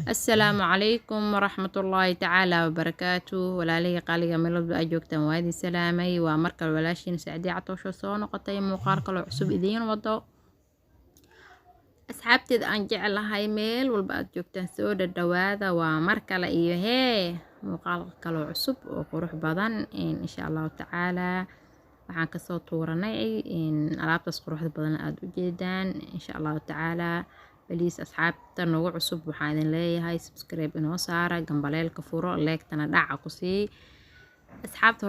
السلام عليكم ورحمة الله تعالى وبركاته walaalihii qaaliga meelba ay joogtaan waa idin salaamay waa markale walaashiin Sacdiye Catoosho soo noqotay muuqaal kale oo cusub idiin wado asxaabteeda aan jecelahay meel walba aad joogtaan soo dhawaada waa mar kale iyo muuqaal kale oo cusub oo qurux badan insha Allah tacaala waxaan ka soo tuuranay alaabtaas quruxda badan aad u jeedaan insha Allah tacaala baliis asxaabta noogu cusub waxaan idin leeyahay subscribe inoo saara gambaleelka furo leegtana dhaca ku sii asxaabta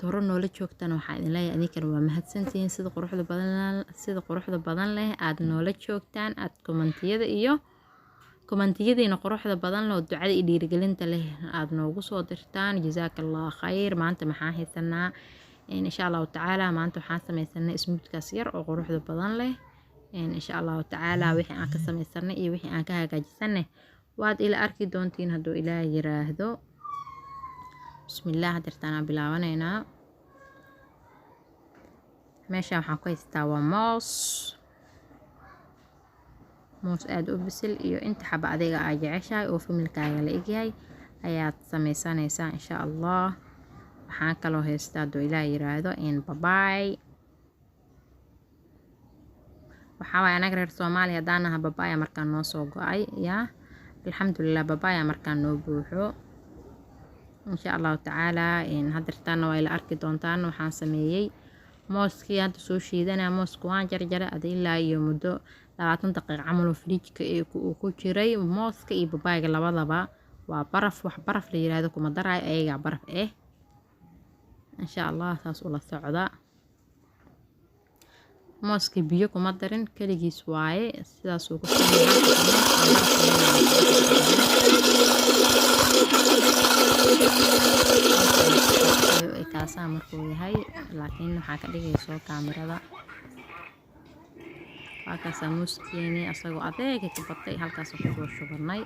hore noola joogtana waxaan idin leeyahay adinkana waa mahadsantihiin sida quruxda badan leh aad noola joogtaan aad komantiyadiina quruxda badan leh oo ducada iyo dhiirigelinta leh aad noogu soo dirtaan jazaakallah khayr maanta maxaan haysanaa insha Allah tacaala maanta waxaan sameysanay ismuudkaas yar oo quruxda badan leh insha Allah tacaala wixii aan ka sameysanay iyo wixii aan ka hagaajisanay waad ila arki doontiin hadduu Ilaahay yiraahdo bismillaah dartaan bilaabaneynaa meesha waxaan ku haystaa waa moos aad u bisil iyo inta xaba adiga aad jeceshahay oo familkaaga la egyahay ayaad sameysanaysaa insha Allah waxaan kaloo haystaa hadduu Ilaahay yiraahdo babaay waxaa waay anaga reer Soomaaliya hadaan nahay babaaya markaan noo soo go'ay alxamdulillah babaaya markaan noo buuxo insha Allah tacaala hadirtaana waa ila arki doontaan waxaan sameeyay mooskii hadda soo shiidanaa mooska waan jarjaray ilaa iyo muddo 20 daqiiqo camal oo fridge-ka uu ku jiray mooska iyo babaayga labadaba waa baraf wax baraf la yiraahdo kuma daray ayaga baraf insha Allah taas ula socda mooska biyo kuma darin kaligiis waaye sidaas uu ku sameeyay kaasa markuu yahay laakiin waxa ka dhigayso kaamirada halkaas mooskiini asagoo adeeg ka batay halkaas ku soo shubanay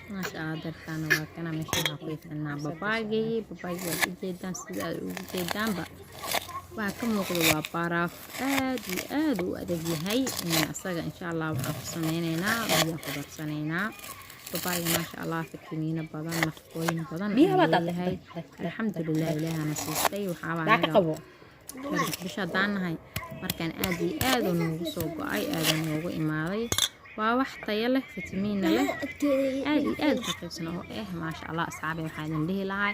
ما شاء الله درتان وكنا ماشي نقيسنا باباجي ujeedaan sida aad ugu jeedaan waa ka muuqdo waa baraf aad u adag yahay asaga insha Allah waxaan ku sameynaynaa biyo ku darsaneynaa babaayga ma sha Allah fitamiino badan nafaqooyin badan leeyahay alxamdulillah ilaahana siistay waxaa waa bisha daanahay markaan aad u noogu soo go'ay aad noogu imaaday waa wax tayo leh fitamiin leh aad raqiisan oo ma sha Allah asxaabi waxaan idin dhihi lahay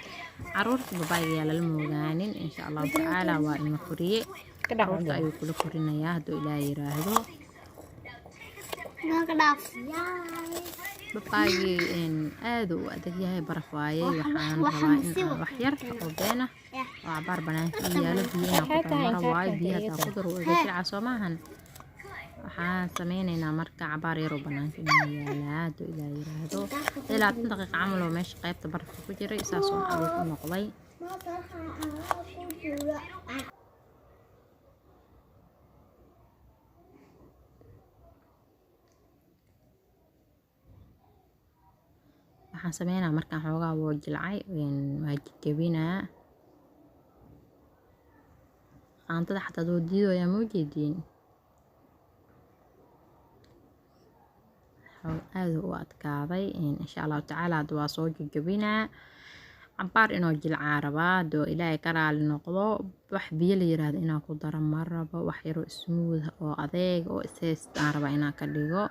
caruurta babaayga la moogaanin insha Allah tacaala waa in koriye caruurta ayuu kula korinayaa hadduu Ilaahay yiraahdo babaayga aad u adag yahay baraf waaye waxaan rabaa in wax yar oo beena oo cabaar banaanka yaalo biyaha ku tamara waaye biyaha ku dar oo gashica Soomahan waxaan sameynaynaa marka cabaar yar oo banaanka yaala hadduu Ilaahay yiraahdo 30 daqiiqo camal oo meesha qaybta barafka ku jiray isaas oo aad u noqday waxaan sameynaa markaan xoogaa woo jilcay waa jabinaa qaantada xataa doo diidoyaa ma ujeediin aad u adkaaday insha Allah tacaala waa soo jabinaa cabaar inoo jilcaa rabaa doo Ilaahay ka raali noqdo wax biyo la yiraahdo inaan ku daro ma rabo wax yar oo smooth oo adeeg oo isheestaan raba inaan ka dhigo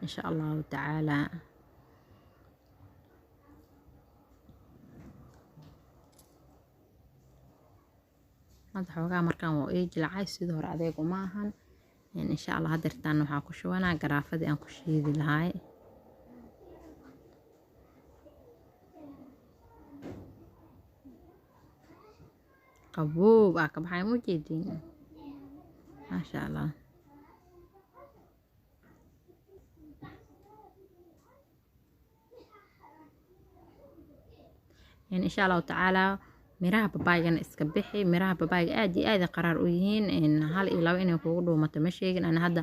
insha Allah tacaala hadda xoogaa markaan waa jilcay sidoo hore adeeg uma ahan insha Allah hadirtaan waxaan ku shubanaa garaafadii aan ku shiidi lahay qaboob ka baxay ma jeedin ma sha Allah insha Allah tacaala miraha babaygana iska bixi. miraha babayga aad iyo aad qaraar u yihiin hal iyo laba inay kugu dhuumato ma sheegin ana hadda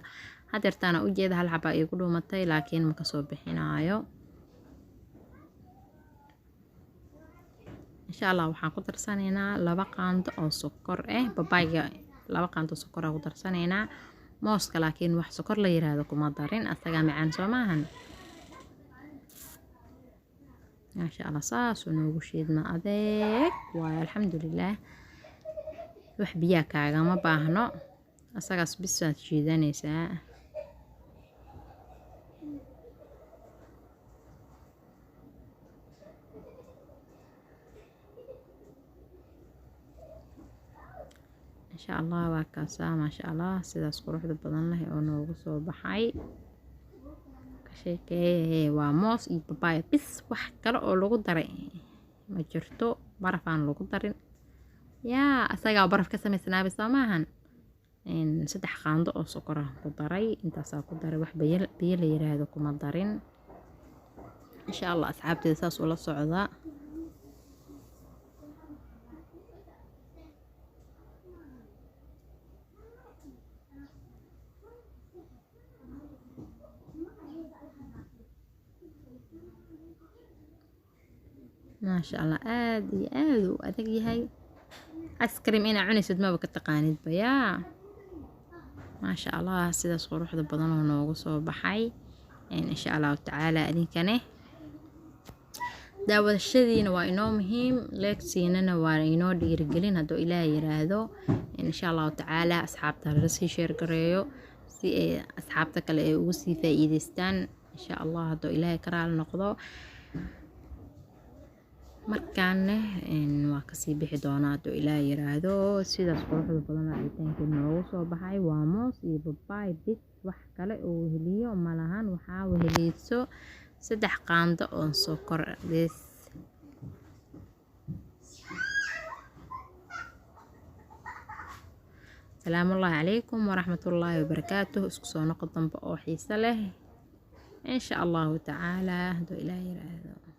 hadeertaana u jeeda hal xaba ay ku dhuumatay laakiin ma kasoo bixinaayo. insha Allah waxaan ku darsanaynaa 2 qaando oo sokor babayga 2 qaando sokor ku darsanaynaa. mooska laakiin wax sokor la yiraahdo kuma darin asaga macaan soo maahan. ما شاء الله صاص ونوغو شيد ما أذيك والحمد لله وح بياك ما باهنو أساقس بسات شيداني ساعة إن شاء الله واكاسا ما شاء الله سيداس قروح دبضان له ونوغو سو بحي sheekee waa moos iyo babaay bis wax kale oo lagu daray ma jirto baraf aan lagu darin yaa asaga baraf ka sameysanaaba Soomahan 3 qaando oo sokor ah ku daray intaas ku daray wax biyo la yiraahdo kuma darin insha Allah asxaabteeda saas ula socda ما شاء الله آدي آدو أدقي هاي أسكريم إنا عنيسد ما بك تقانيد بيا ما شاء الله سيدا صروح ذا بدن ونوغسو بحي إن شاء الله تعالى أدينكنه داود الشذين وإنو مهم ليك سيننا وإنو ديرقلين هدو إلهي يراهدو إن شاء الله تعالى أصحابتا رسي شير قريو سي أصحابتا كالي وسي فايدستان إن شاء الله هدو إلهي كرال نقضو markaana waa kasii bixi doonaa haduu Ilaahay yiraahdo sidaas quruxda badan cabitaanka noogu soo baxay waa moos iyo babaay bis wax kale oo heliyo malahan waxaa weheliyso 3 qaando oo sokor bis salaamu calaykum waraxmatullaahi wabarakaatuh isku soo noqo dambe oo xiiso leh insha Allah taala haduu Ilaahay yiraahdo